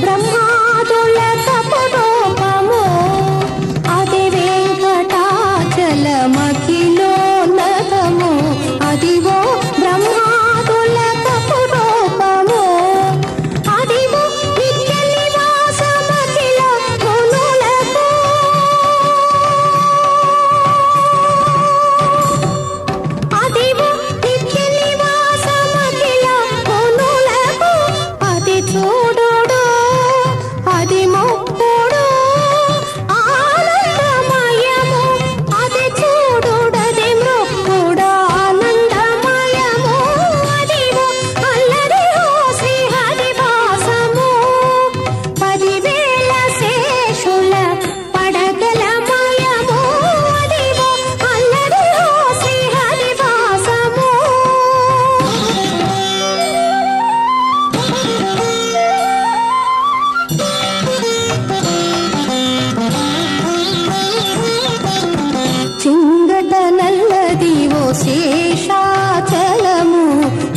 బ్రహ్మాదుల తపరూపము అది వెంకటాచలమఖిలోన్నతము అదివో బ్రహ్మాదుల తపరూపము అదివో నిత్య నివాసమఖిల మునులకు అదివో నిత్య నివాసమఖిల మునులకు అది చూడుడు అది మొక్కుడు ఆనందమయము అది చూడుడది మొక్కుడు ఆనందమయము అదివో అల్లదివో శ్రీహరివాసము 10,000 శేషుల పడగలమయము అదివో అల్లదివో శ్రీహరివాసము చింగట నల్లదివో శేషాచలము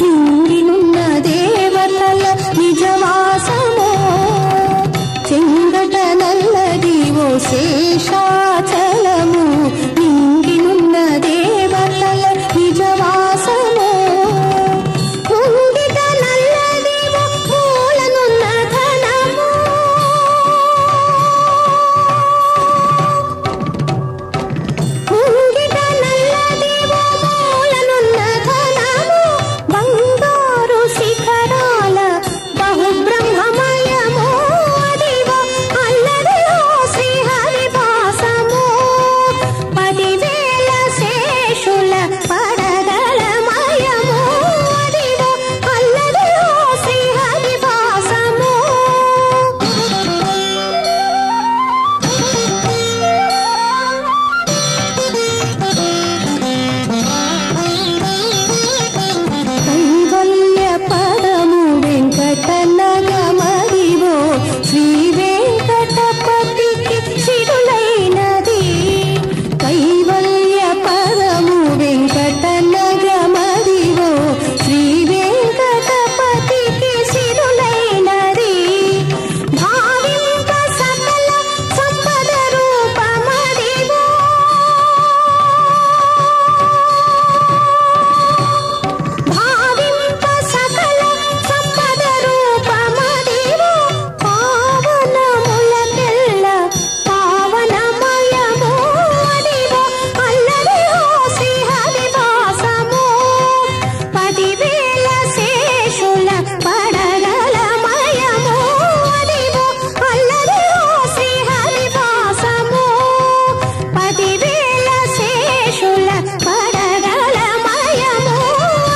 నింగినున్న దేవతల నిజవాసము చింగట నల్లదివో శేషాచలము నింగినున్న దేవతల నిజవాసము ముంగిట నల్లదివో మూలనున్న ధనము ముంగిట నల్లదివో మూలనున్న ధనము బంగారు శిఖరాల బహుబ్రహ్మమయము అదివో అల్లదివో శ్రీహరివాసము 10,000 శేషుల పడగలమయము అదివో అల్లదివో శ్రీహరివాసము కైవల్య పదము వెంకటనగమదివో శ్రీ వెంకటపతికి సిరులైనది కైవల్య పదము వెంకటనగమదివో శ్రీ వెంకటపతికి సిరులైనది భావింప సకల సంపద రూపమదివో భావింప సకల సంపద రూపమదివో పావనములకెల్ల పావనమయము అదివో అల్లదివో శ్రీహరివాసము 10,000 శేషుల పడగలమయము అదివో అల్లదివో శ్రీహరివాసము 10,000 శేషుల పడగలమయము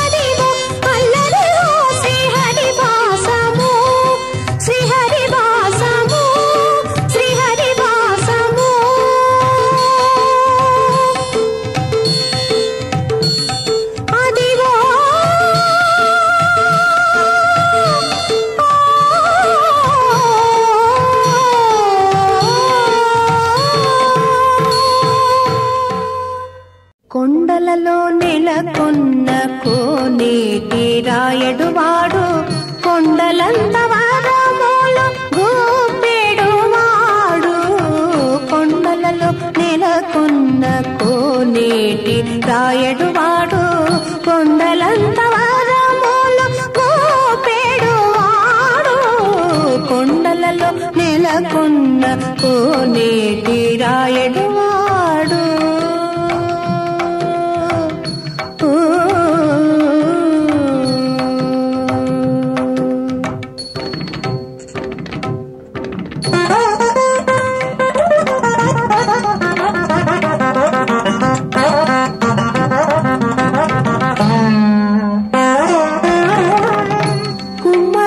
అదివో అల్లదివో శ్రీహరివాసము శ్రీహరివాసము శ్రీహరివాసము అదివో కొండలలో నెలకొన్న కోనేటి రాయడువాడు కొండలంత వరములు గూపెడువాడు కొండలలో నెలకొన్న కోనేటి రాయడువాడు కొండలంత వరములు గూపెడువాడు కొండలలో నెలకొన్న కోనేటి రాయడువాడు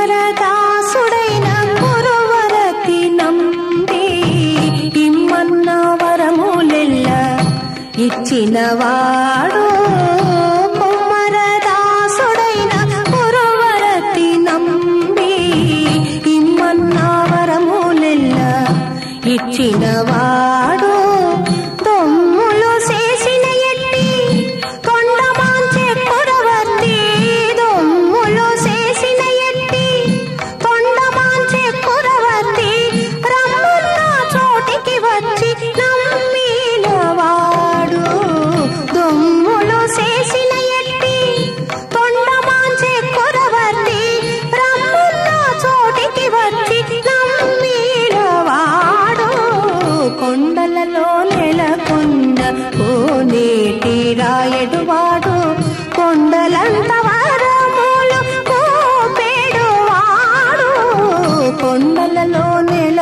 కుమ్మరదాసుడైన కురువరతి నంబి ఇమ్మన్న వరములెల్ల ఇచ్చినవాడు కుమ్మరదాసుడైన కురువరతి నంబి ఇమ్మన్న వరములెల్ల ఇచ్చినవాడు దొమ్ములు చేసిన ఎట్టి కొండమాంచె కురవతి దొమ్ములు చేసిన ఎట్టి కొండమాంచె కురవతి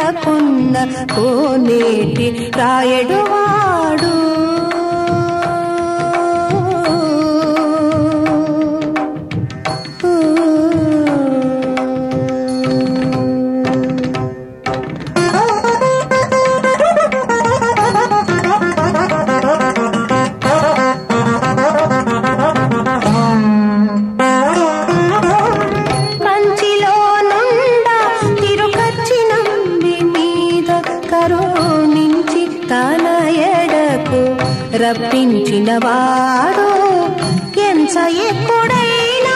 నెలకొన్న కోనేటి రాయడువాడు రప్పించినవాడు ఎంత ఎక్కుడైన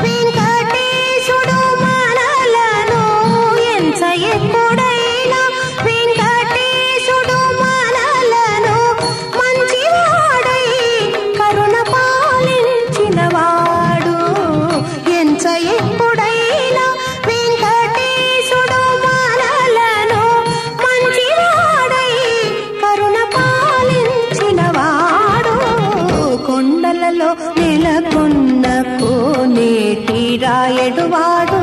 వెంకటేశుడు మనలను ఎంత ఎక్కుడైన వెంకటేశుడు మనలను మంచివాడై కరుణ పాలించినవాడు ఎంత ఎక్కుడైన వెంకటేశుడు మనలను మంచివాడై కరుణ కొండలలో నెలకొన్న కోనేటి రాయడువాడు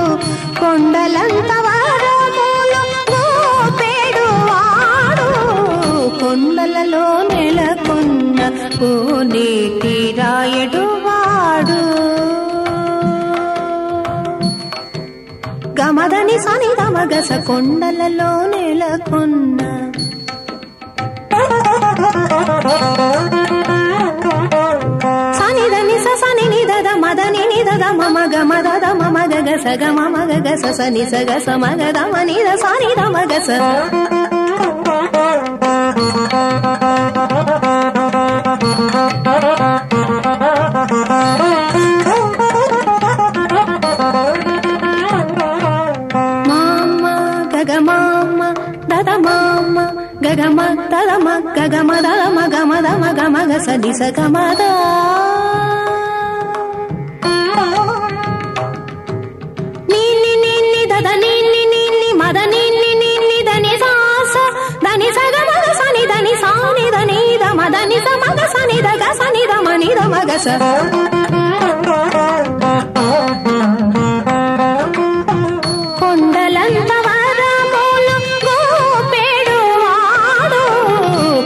కొండలంత వరములు గోపెడువాడు కొండలలో నెలకొన్న కోనేటి రాయడువాడు గమదని సని గమగస కొండలలో నెలకొన్న సని నిదద మదని నిదద మమ గమదద మమ గగ సగ మమ గగ సని సగ సమగ దమ నిద సని దమ గస మామ గగ మామ దద మామ గగమ దదమ గగమ దదమ గమ దమ గమ గ సని సగ మద కొండలంత వరములు గోపెడువాడు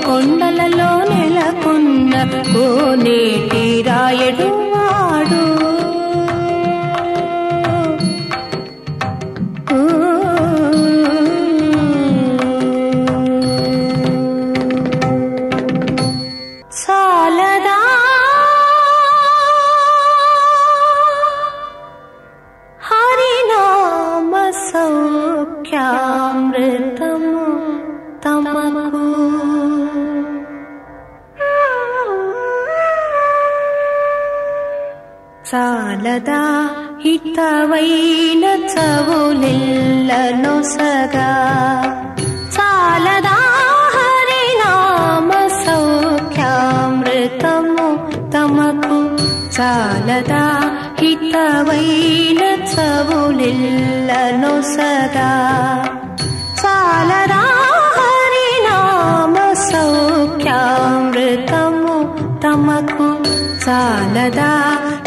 కొండలలో నెలకొన్న కోనేటి రాయడువాడు సౌఖ్యామృతము తమకు చాలదా హితవైన చవులెల్లనొసగా చాలదా హరినామ సౌఖ్యామృతము తమకు చాలదా హితవైన చవులెల్లనొసగా చాలదా హరినామ సౌఖ్యామృతము తమకు చాలదా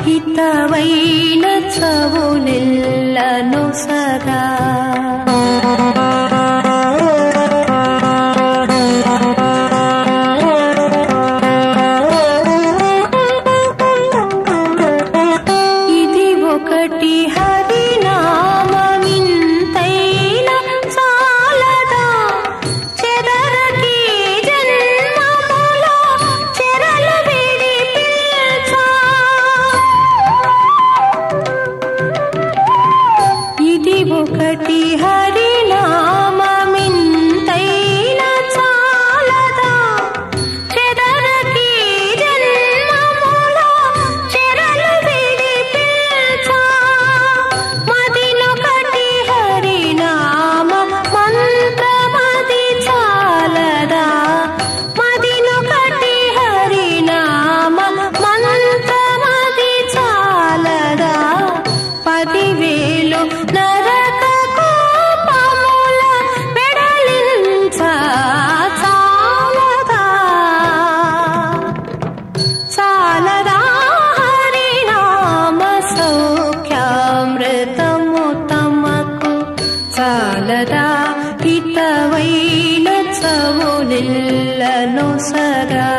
హితవైన చవులెల్లనొసగా ఒకటి ಹಿತವೈನ ಸವುಲಿಲ್ಲನು ಸದಾ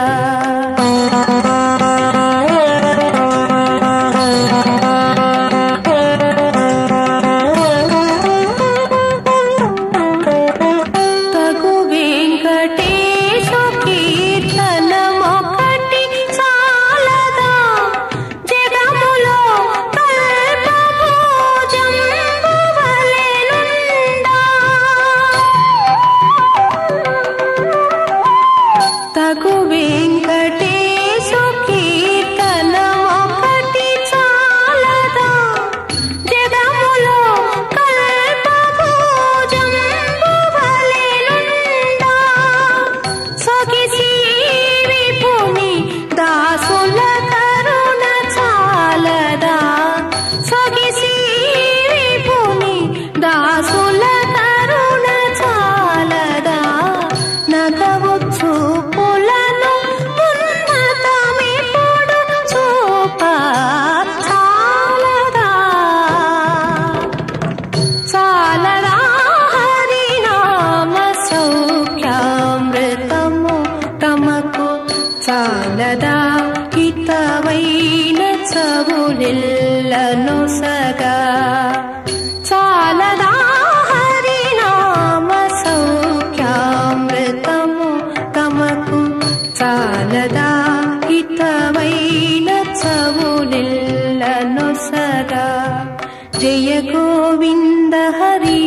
ಹಿತವೈನ ಸವುಲಿಲ್ಲನು ಸದಾ చాలదా హరినామ సౌఖ్యామృతము తమకు చాలదా హితవైన సవులిల్లను సదా జయ గోవింద హరి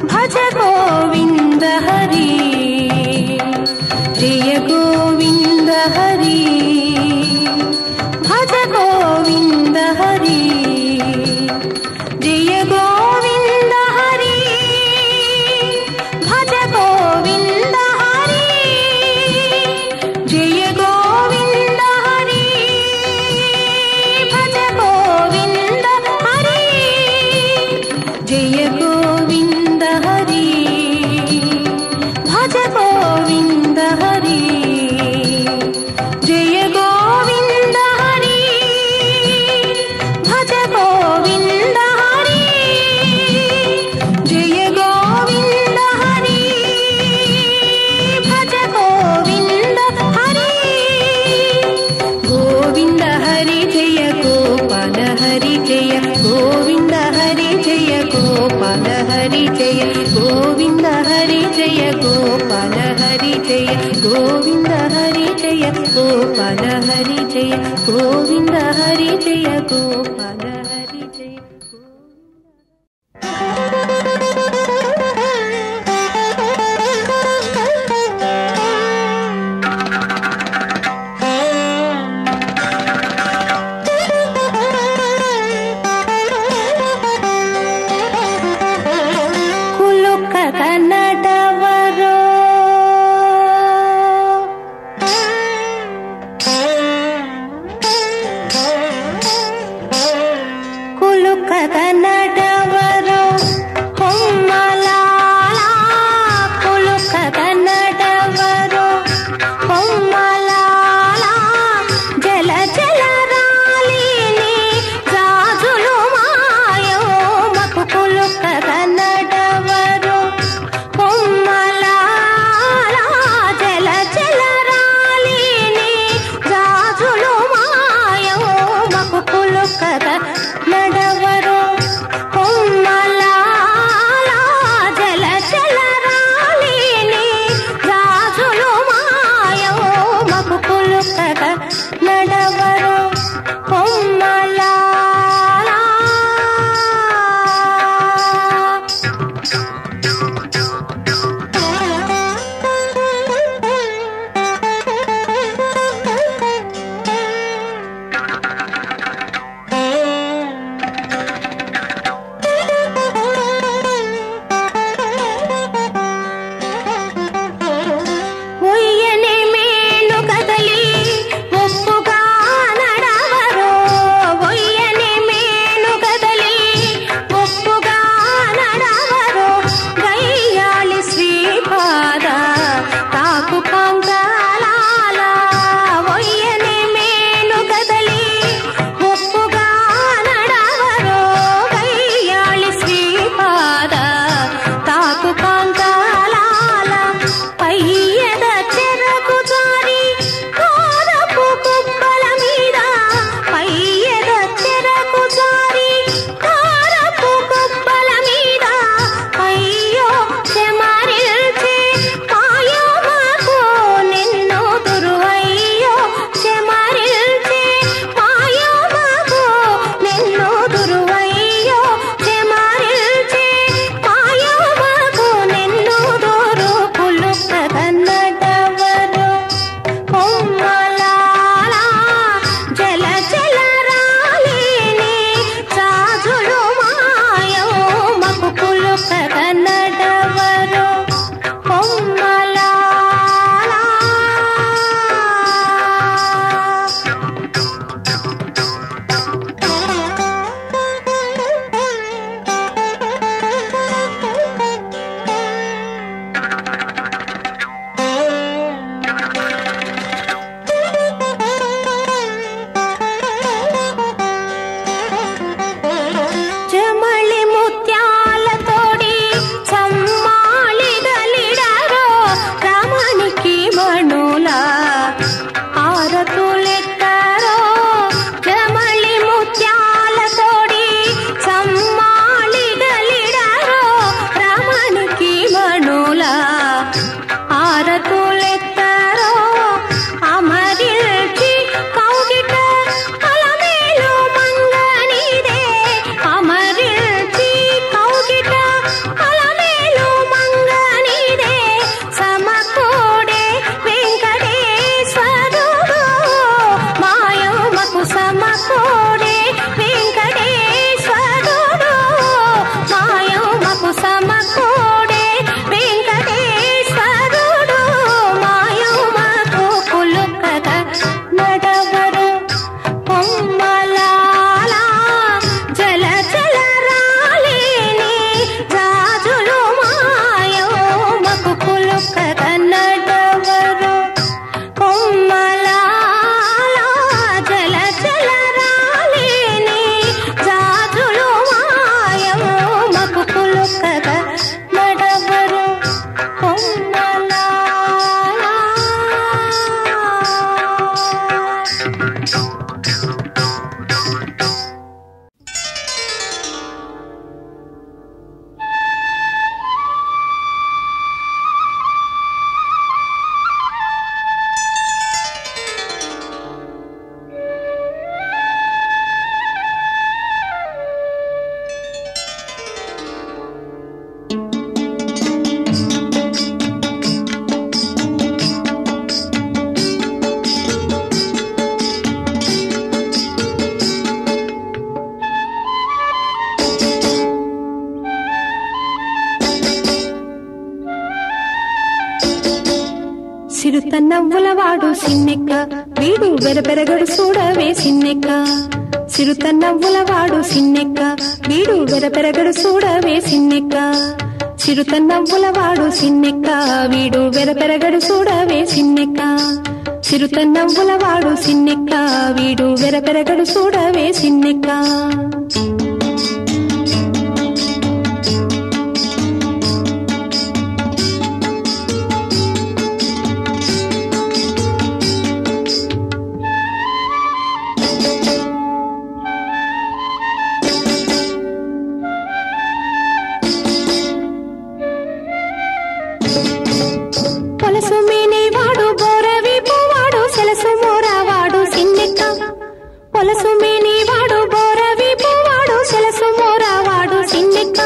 భజ గోవింద హరి జయ గోవింద హరి భజ గోవింద హరి జయ గోవింద హరి భజ గోవింద హరి జయ గోవింద హరి భజ గోవింద హరి జయ గోవింద హరి భజ గోవింద హరి జయ గోవింద హరి భజ గోవింద హరి జయ గోవింద హరి భజ గోవింద హరి గోవింద హరి జయ గోపాల హరి జయ గోవింద హరి జయ గోపాల హరి జయ గోవింద హరి జయ గోపాల హరి జయ గోవింద హరి జయ గోపాల హరి జయ గోవింద హరి జయ గోపాల హరి జయ కులుక కన్నడవరో కులుక కన్నడవరో హొమ్మలాల కులుక కన్నడవరో హొమ్మలాల జల జల రాలిని జాజులు మాయో మకు కులుక కన్నడవరో సిరుత నవ్వులవాడు సిన్నెక్క వీడు వెరపెరగడు చూడవే సిన్నెక్క. సిరుత నవ్వులవాడు సిన్నెక్క వీడు వెరపెరగడు చూడవే సిన్నెక్క. సిరుత నవ్వులవాడు సిన్నెక్క వీడు వెరపెరగడు చూడవే సిన్నెక్క. సిరుత నవ్వులవాడు సిన్నెక్క వీడు వెరపెరగడు చూడవే సిన్నెక్క. పొలసు మేనేవాడు బోరవీపు వాడు సెలసు మోరావాడు సిన్నెక్క. పొలసు మేనేవాడు బోరవీపు వాడు సెలసు మోరావాడు సిన్నెక్క.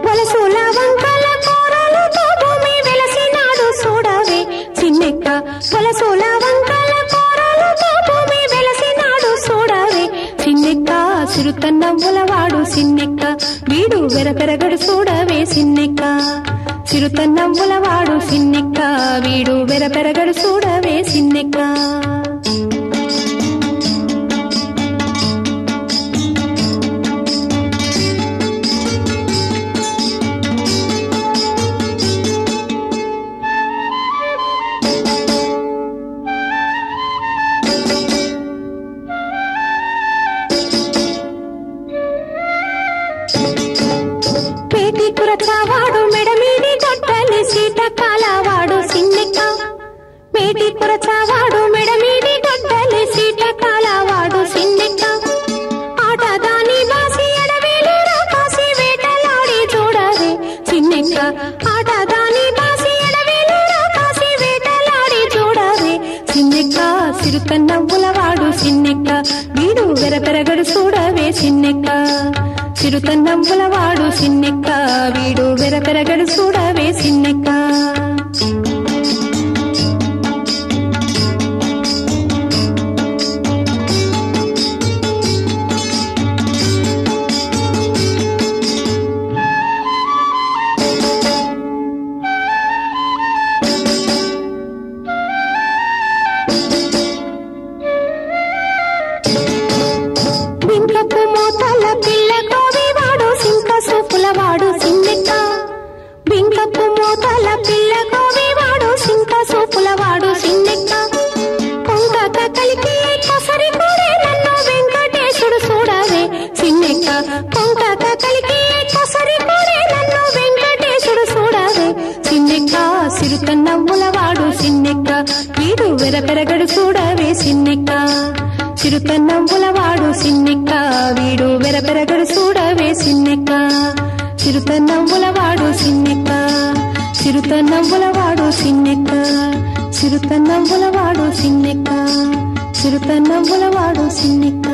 వలసుల వంకల కూరలతో భూమి వెలసినాడు చూడవే సిన్నెక్క. వలసుల వంకల కూరలతో భూమి వెలసినాడు చూడవే సిన్నెక్క. సిరుత నవ్వులవాడు సిన్నెక్క వీడు వెరపెరగడు చూడవే సిన్నెక్క. సిరుత నవ్వులవాడు సిన్నెక్క వీడు వెరపెరగడు చూడవే సిన్నెక్క. పేటి కురచావాడు మెడమీది గొడ్డలి సీట కాలవాడు సిన్నెక్క. పేటి కురచావాడు మెడమీది గొడ్డలి సీట కాలవాడు సిన్నెక్క. ఆటదాని బాసి ఎడవేలు రాకాసి వేటలాడి చూడవే సిన్నెక్క. ఆటదాని బాసి ఎడవేలు రాకాసి వేటలాడి చూడవే సిన్నెక్క. సిరుత నవ్వులవాడు సిన్నెక్క వీడు వెరపెరగడు చూడవే సిన్నెక్క. సిరుత నవ్వులవాడు సిన్నెక్క వీడు వెరపెరగడు చూడవే సిన్నెక్క. బింకపు మోతల పిల్ల కోవివాడు సింక సూపులవాడు సిన్నెక్క. బింకపు మోతల పిల్ల కోవివాడు సింక సూపులవాడు సిన్నెక్క. కొంగక కలికి కొసరి కూడే నన్ను వెంకటేశుడు చూడవే సిన్నెక్క. కొంగక కలికి కొసరి కూడే నన్ను వెంకటేశుడు చూడవే సిన్నెక్క. సిరుత నవ్వులవాడు సిన్నెక్క వీడు వెరపెరగడు చూడవే సిన్నెక్క. సిరుత నవ్వులవాడు సిన్నెక్క వీడు వెరపెరగడు చూడవే సిన్నెక్క. సిరుత నవ్వులవాడు సిన్నెక్క. సిరుత నవ్వులవాడు సిన్నెక్క. సిరుత నవ్వులవాడు సిన్నెక్క. సిరుత నవ్వులవాడు సిన్నెక్క.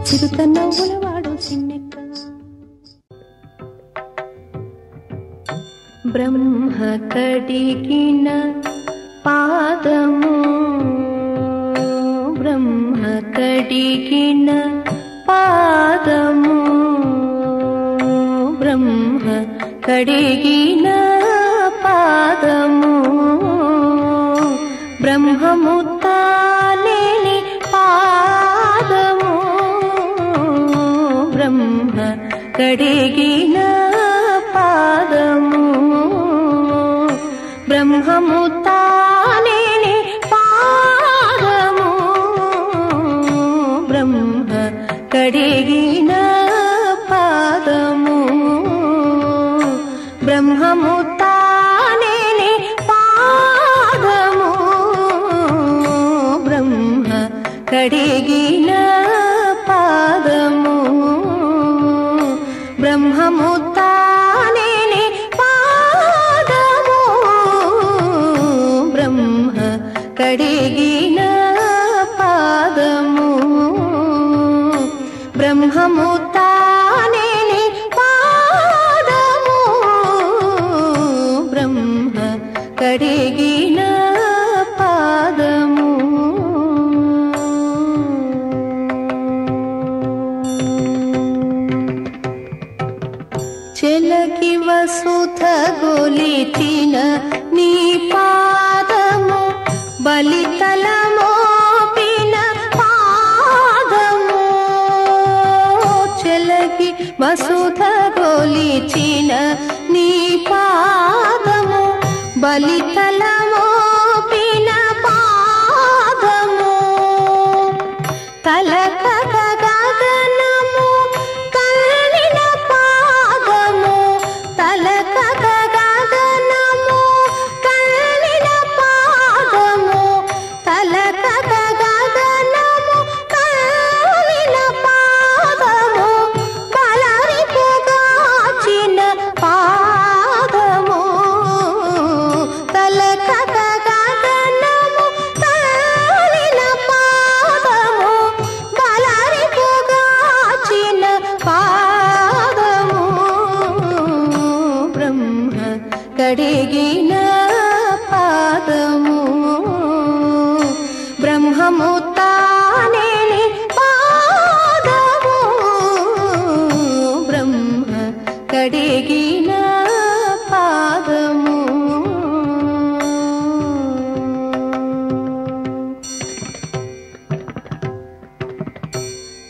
సిరుత నవ్వులవాడు సిన్నెక్క. బ్రహ్మ కడిగిన పాదము బ్రహ్మ కడిగిన పాదము బ్రహ్మ కడిగిన పాదము బ్రహ్మము తానేని పాదము బ్రహ్మ కడిగిన పాదము బ్రహ్మము తానేని పాదము బ్రహ్మ కడిగిన పాదము బ్రహ్మము తానేని పాదము బ్రహ్మ కడిగిన పాదము బ్రహ్మము తానేని పాదము బ్రహ్మ కడిగిన పాదము బ్రహ్మము తానేని పాదము బ్రహ్మ కడిగిన పాదము చెలకి వసుధ గొలిచిన నీ బలితలమోపిన పాదము తలకగ గగనము తల్లిన పాదము తలకగ గగనము తల్లిన పాదము తలకగ గగనము తల్లిన పాదము బలరిపుగాచిన పాదము తలకగ గగనము తల్లిన పాదము బలరిపుగాచిన పాదము బ్రహ్మ కడిగిన పాదము బ్రహ్మము తానేని పాదము బ్రహ్మ కడిగిన పాదము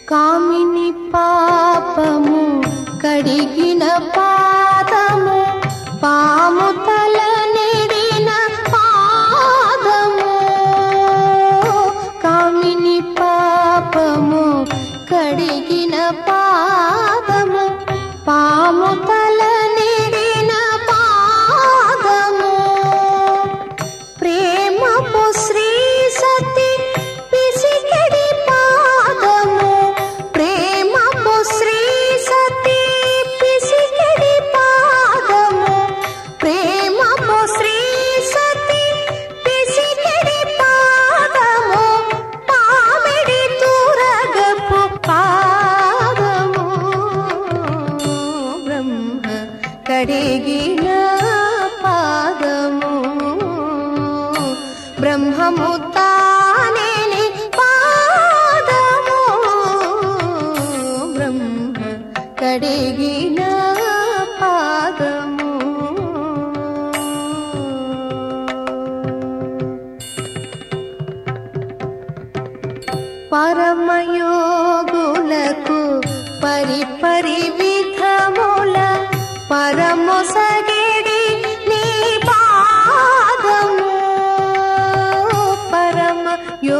కామిని పాపము కడిగిన పాదము పాము తల నిడిన పాదము కామిని పాపము కడిగిన పాదము పాము తల నిడిన పాదము ప్రేమపు శ్రీ సతి పిసికెడి పాదము ప్రేమపు శ్రీ సతి పిసికెడి పాదము ప్రేమపు శ్రీ సతి పిసికెడి పాదము పామిడి తూరగపు పాదము బ్రహ్మ కడిగిన పాదము బ్రహ్మము తానేని పాదము బ్రహ్మ కడిగిన పాదము పరమయోగులకు పరిపరి విధముల పరమొసగిడి నీ పాదము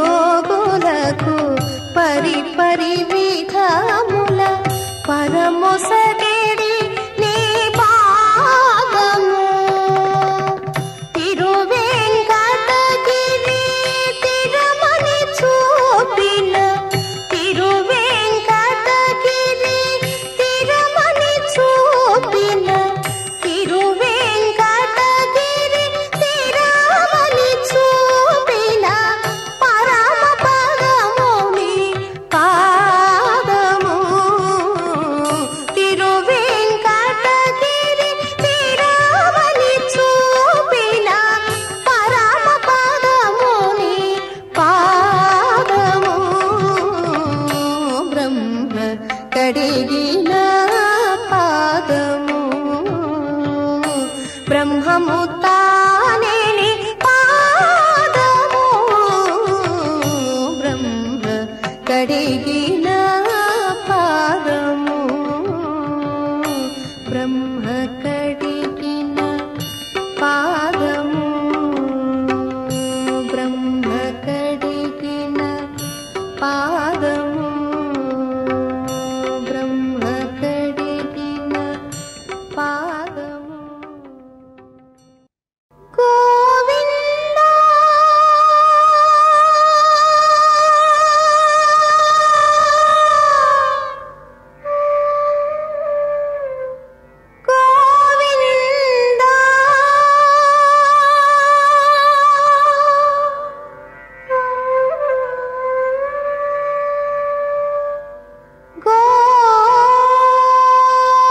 పరమయోగులకు పరిపరి విధముల పరమొసగిడి నీ పాదము తిరువెంకటగిరి తిరుమని చూపిన తిరువెంకటగిరి తిరుమని చూపిన తిరువెంకటగిరి తిరుమని చూపిన పరమ పదముని పాదము తిరువెంకటగిరి తిరుమని చూపిన పరమ పదముని పాదము బ్రహ్మ కడిగిన పాదము బ్రహ్మము తానేని పాదము బ్రహ్మ కడిగిన పాదము బ్రహ్మ కడిగిన పాదము బ్రహ్మ కడిగిన పాదము బ్రహ్మ కడిగిన పాదము గోవిందా గోవిందా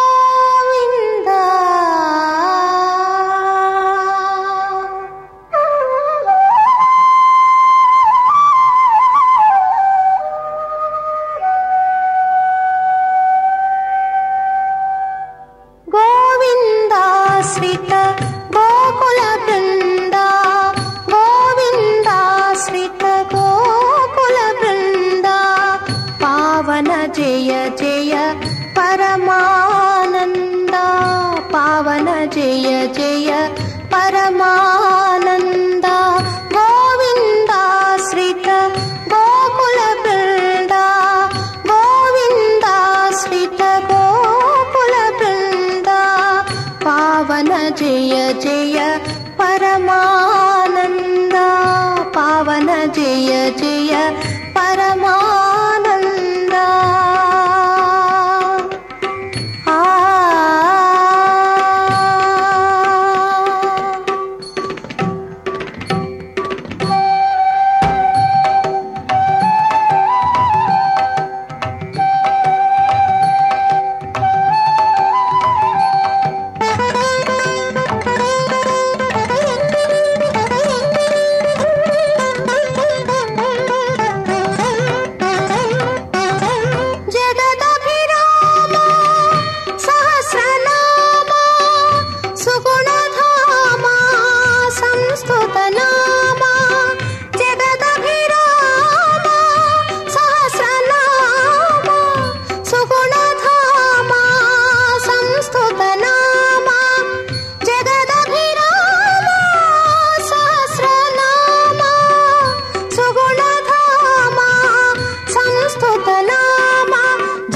గోవిందా గోవిందాశ్రిత గోకుల బృంద గోవిందాశ్రిత గోకుల బృంద పావన జయ జయ పరమానంద పావన జయ జయ పరమానంద జయ పరమానంద పావన జయ జయ పరమానంద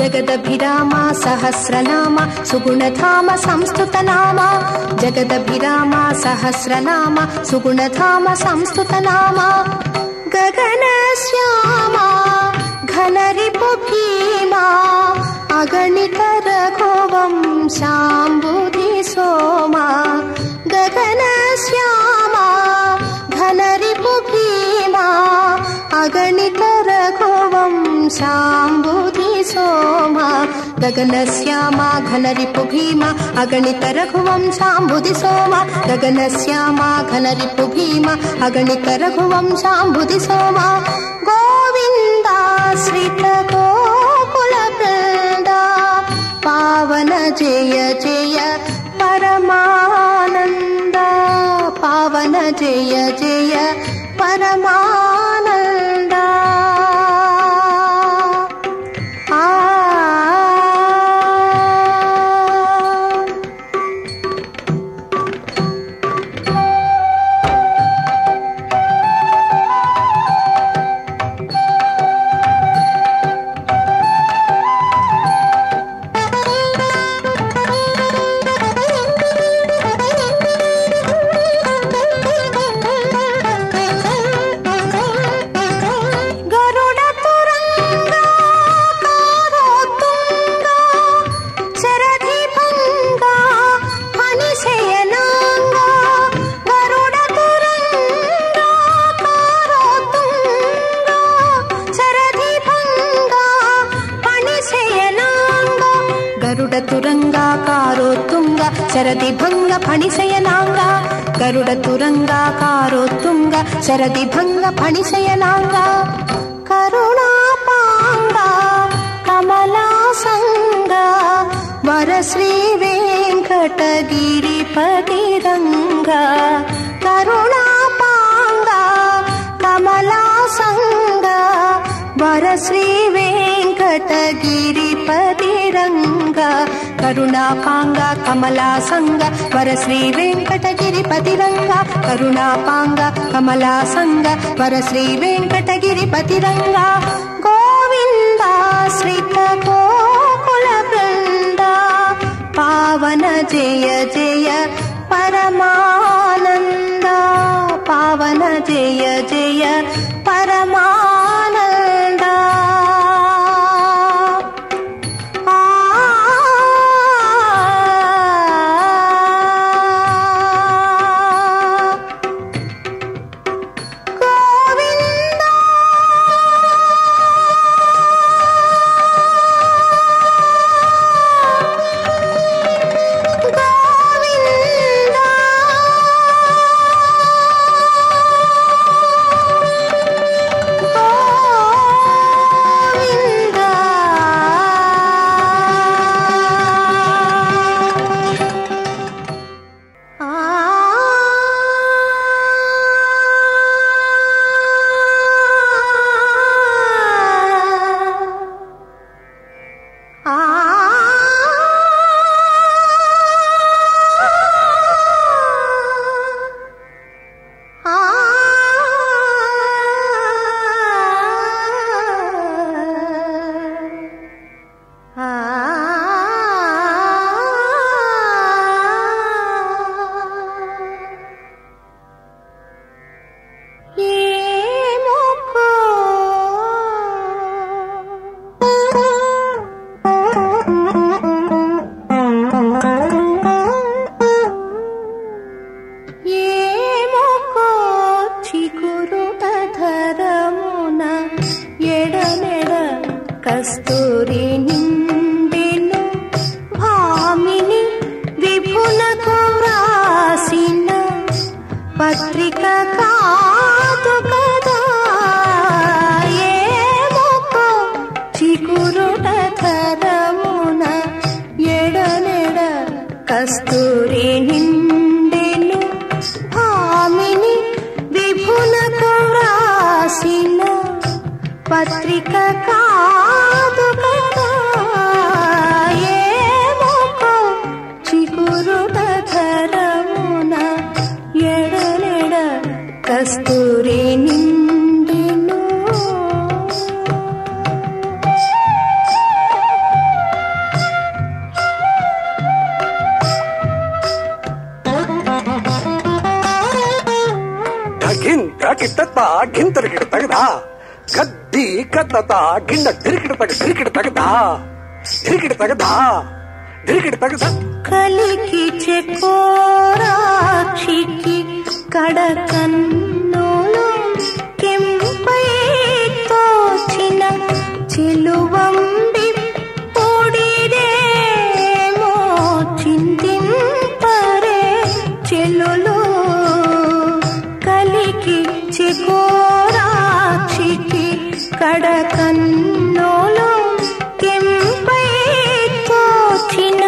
జగదభిరామ సహస్రనామ సుగుణధామ సంస్తుతనామ జగదభిరామ సహస్రనామ సుగుణధామ సంస్తుతనామ గగన శ్యామ ఘనరిపు భీమా అగణిత రఘువంశాంబుధి సోమ గగన శ్యామ ఘనరిపు భీమా అగణిత రఘువంశాంబుధి సోమ గగన శ్యామ ఘనరిపు భీమ అగణిత రఘువంశాంబుధి సోమ గగన శ్యామ ఘనరిపు భీమ అగణిత రఘువంశాంబుధి సోమ గోవిందాశ్రిత గోకుల బృంద పావన జయ జయ పరమానంద పావన జయ జయ పరమానంద తురంగాకారోత్తుంగ శరది భంగ ఫణిశయనాంగ గరుడ తురంగాకారోత్తుంగ శరది భంగ ఫణిశయనాంగ కరుణాపాంగ కమలాసంగ వర శ్రీ వెంకటగిరిపతి రంగ కరుణాపాంగ కమలాసంగ వర శ్రీ వెంకటగిరిపతి రంగ కరుణాపాంగ కమలాసంగ వర శ్రీ వెంకటగిరిపతి రంగ కరుణాపాంగ కమలాసంగ వర శ్రీ వెంకటగిరిపతి రంగ గోవిందాశ్రిత గోకుల బృంద పావన జయ జయ పరమానంద పావన జయ జయ పరమానంద గోవిందా ఏమోకో చిగురుట ధరమున ఎడనెడ కస్తూరి నిండెను భామిని విపులకు వ్రాసిన పత్రిక కాదు కదా. ఏమోకో చిగురుట ధరమున ఎడనెడ కస్తూరి నిండెను భామిని విపులకు వ్రాసిన పత్రిక కాదు కదా. ఏమోకో చిగురుట ధరమున ఎడనెడ కస్తూరి నిండెను. ಗಿಂತ ಗಿಂತರಿಗಿಡ ತಗದ ಗದ್ದಿ ಕತ್ತ ಗಿಂಡ ಡಿರಿಗಿಡ ತಗದ ಡಿರಿಗಿಡ ತಗದ ಡಿರಿಗಿಡ ತಗದ కలికి చెకోరాక్షికి కడకన్నులు కెంపై తోచిన చెలువంబి పొడిదేమో చింతింపరే చెలులు. కలికి చెకోరాక్షికి కడకన్నులు కెంపై తోచిన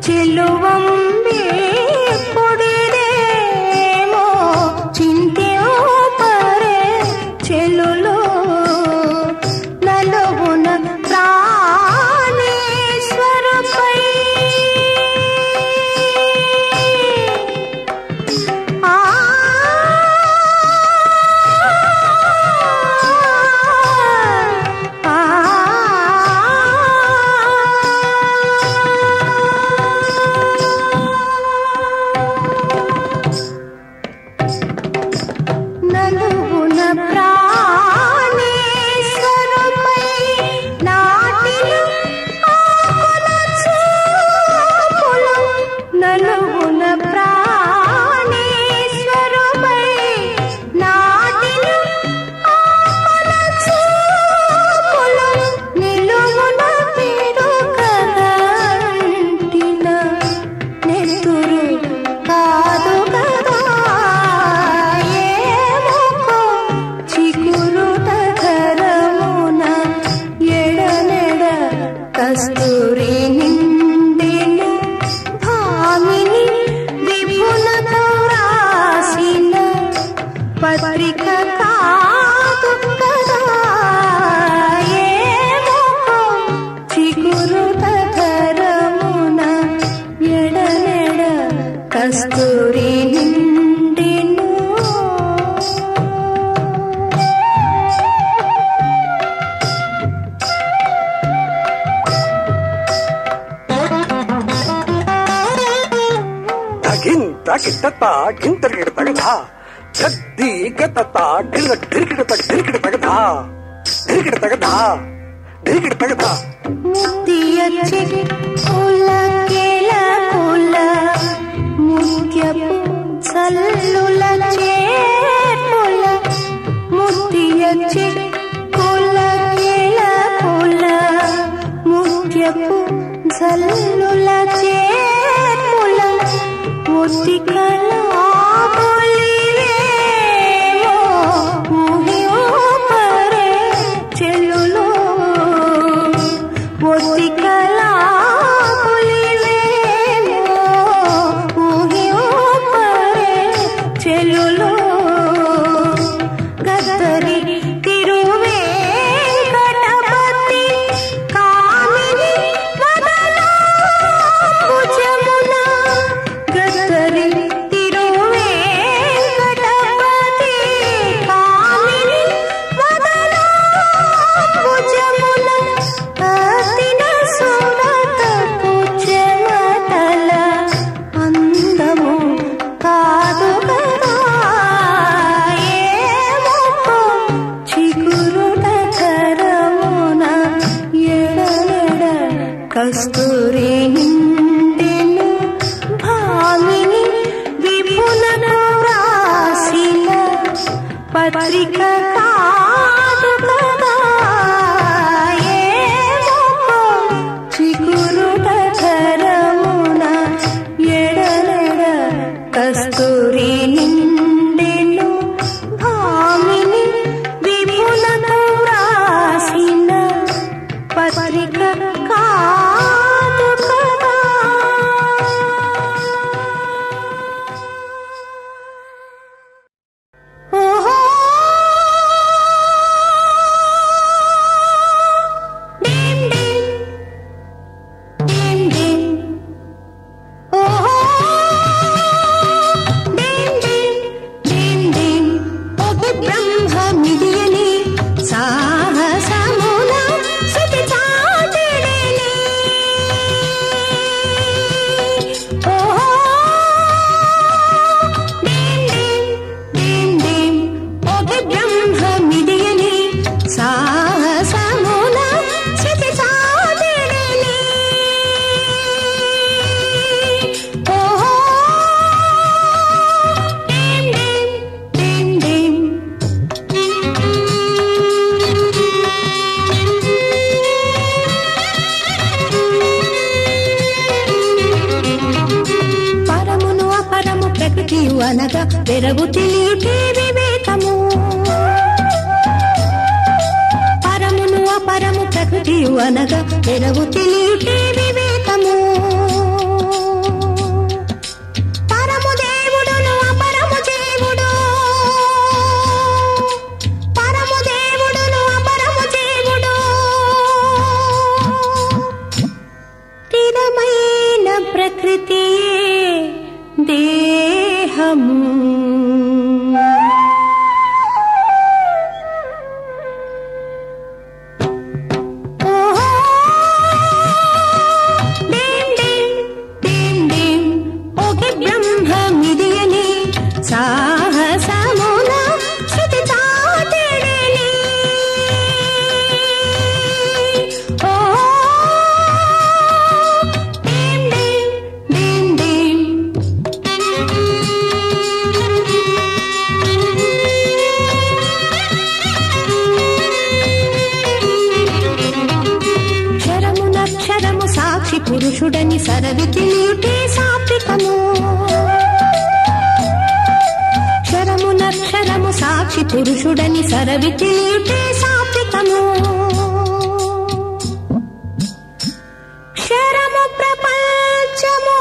చెలువంబి పొడిదేమో చింతింపరే చెలులు. నలుగున ప్రాణేశ్వరుపై నలుగున ప్రాణేశ్వరుపై నాటిన ఆకుల చూపులు. నలుగున ప్రాణేశ్వరుపై నాటిన ఆకుల చూపులు. నిలువున పిడుగంటిన నెత్తురు కాదు కదా. ఏమోకో చిగురుట ధరమున ఎడనెడ కస్తూరి నిండెను భామిని విపులకు వ్రాసిన పత్రిక కాదు కదా. ఏమోకో చిగురుట ధరమున ఎడనెడ కస్తూరి నిండెను. ಗಿಂತ ಗಿಂತರಿಗಿಡ ತಗದ ಗದ್ದಿ ಕತ್ತ ಡಿರಿಗಿಡ ತಗದ ಡಿರಿಗಿಡ ತಗದ ಡಿರಿಗಿಡ ತಗದ ముత్యచి కులకేల కుల ముత్యపు చల్లుల చేపుల. ముత్యచి కులకేల కుల ముత్యపు చల్లుల చేపుల. ముత్తికలా బొలివేమో ఊహింపరే చెలులు. ముత్తికలా బొలివేమో ఊహింపరే చెలులు. గద్దరి తిరువేంకటపతి కామిని వదలా భుజమున. గద్దరి తిరు పత్రిక కాదు కదా చిగురుట ధరమున ఎడలెడ కస్తూరి నిండెను భామిని విపులకు వ్రాసిన పత్రిక కాదు కదా. ఓహో డిమ్ డిమ్ డిమ్ డిమ్ ఓహో డిమ్ డిమ్ డిమ్ డిమ్ ఒక బ్రహ్మమిదియని సాహసమున శృతి చాటిడెని. ఓహో డిమ్ డిమ్ డిమ్ డిమ్ ఒక బ్రహ్మమిదియని సాహసమున శృతి చాటిడెని. ఓహో డిమ్ డిమ్ డిమ్ డిమ్. పరమును అపరము ప్రకృతియు అనగా తెరవు తెలియుటే వివేకము. పరమును అపరము ప్రకృతియు అనగా తెరవు తెలియుటే వివేకము. పరము దేవుడును అపరము జీవుడు. పరము దేవుడును అపరము జీవుడు. స్థిరమైన ప్రకృతియే దేహము. ఓహో డిమ్ డిమ్ డిమ్ డిమ్ ఒక బ్రహ్మమిదియని సాహసమున శృతి చాటిడెని. ఓహో డిమ్ డిమ్ డిమ్ డిమ్. క్షరమునక్షరము సాక్షి పురుషుడని సరవి తెలియుటే సాత్వికము. క్షరమునక్షరము సాక్షి పురుషుడని సరవి తెలియుటే సాత్వికము. క్షరము ప్రపంచము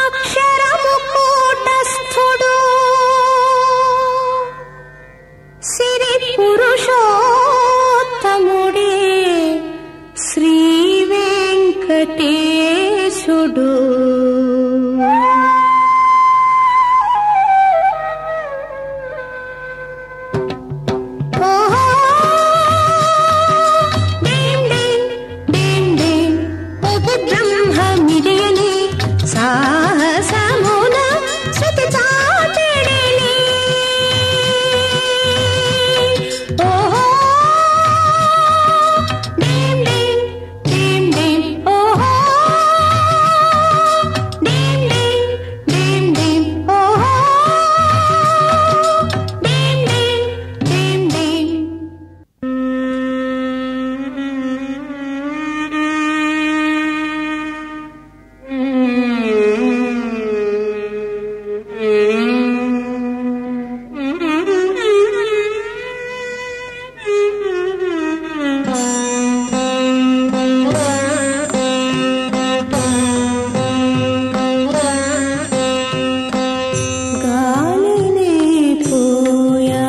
అక్షరము కూటస్థుడు. సిరి పురుషోత్తముడే శ్రీ వెంకటేశుడు. ఓహో డిమ్ డిమ్ డిమ్ డిమ్ ఒక బ్రహ్మమిదియని సాహసమున శృతి చాటిడెని. ఓహో డిమ్ డిమ్ డిమ్ డిమ్ ఓహో డిమ్ డిమ్ డిమ్ డిమ్ ఓహో డిమ్ డిమ్ డిమ్ డిమ్. గాలినే పోయా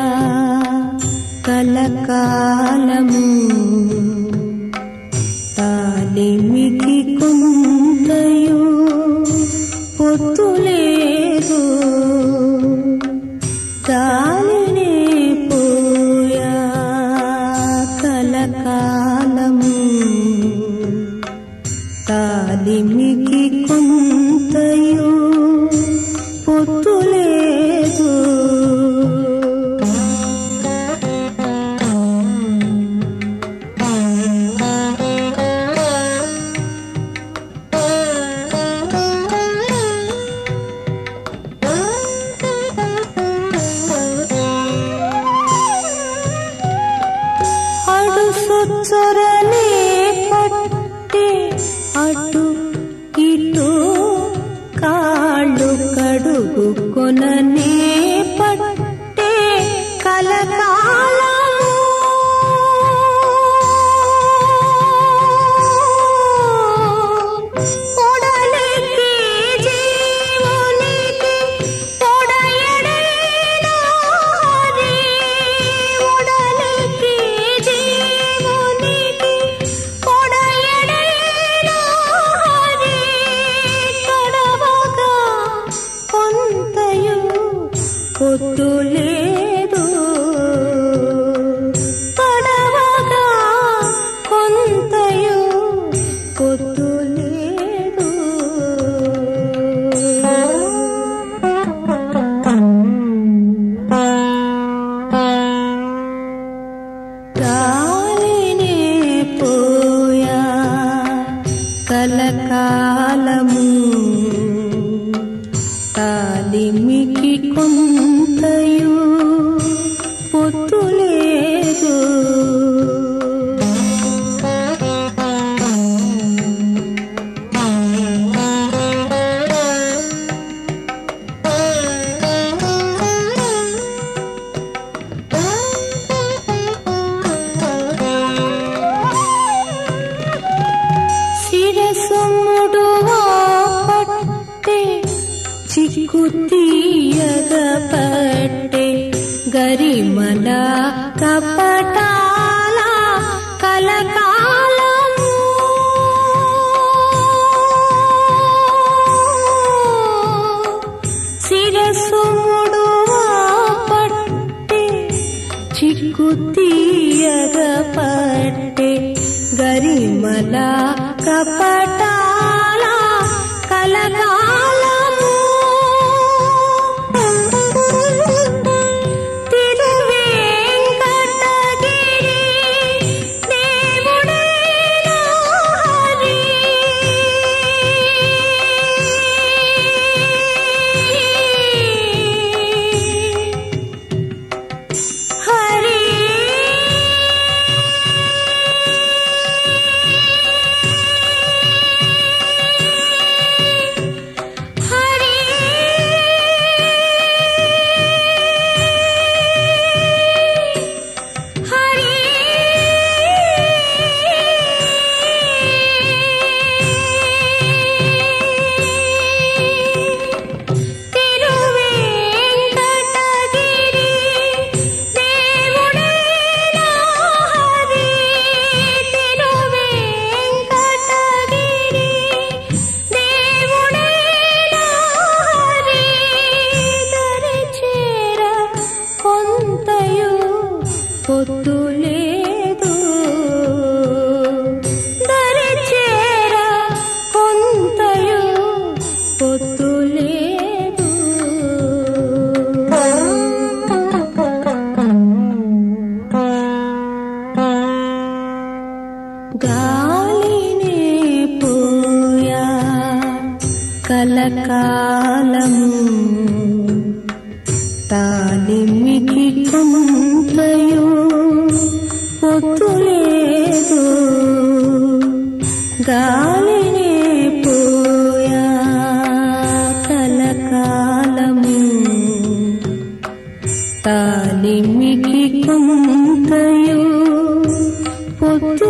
కలకాలము తాలిమికి కుందయు పొత్తులేదు. గాలినే పోయా కలకాలము తాలిమికి కుందయు పొత్తులేదు. కొననే పట్టే కలకాలము పొడలికి జీవునికి పొడయడేనారి పొడలికి జీవునికి పొడయడేనారి తడవగా కొంతయు పొత్తు లేదు తడవగా కొంతయు పొత్తు లేదు గాలినే పోయా కలకాలము తాలిమికి కొంతయు పొత్తు లేదు శిరసుముడువా పట్టే చిక్కు తీయగ పట్టే గరిమల కపటాల కలకాలము శిరసుముడువా పట్టే చిక్కు తీయగ పట్టే గరిమల కపటాల కలకాలము తిరువేంకటగిరి దేవుడైన హరి హరి పొత్తు లేదు దరిచేర కొంతయు పొత్తు లేదు గాలినే పోయా కలకాలము తాలిమికి కొంతయు పొత్తు లేదు గాలినే పోయా కలకాలము తాలిమికి కొంతయు పొత్తు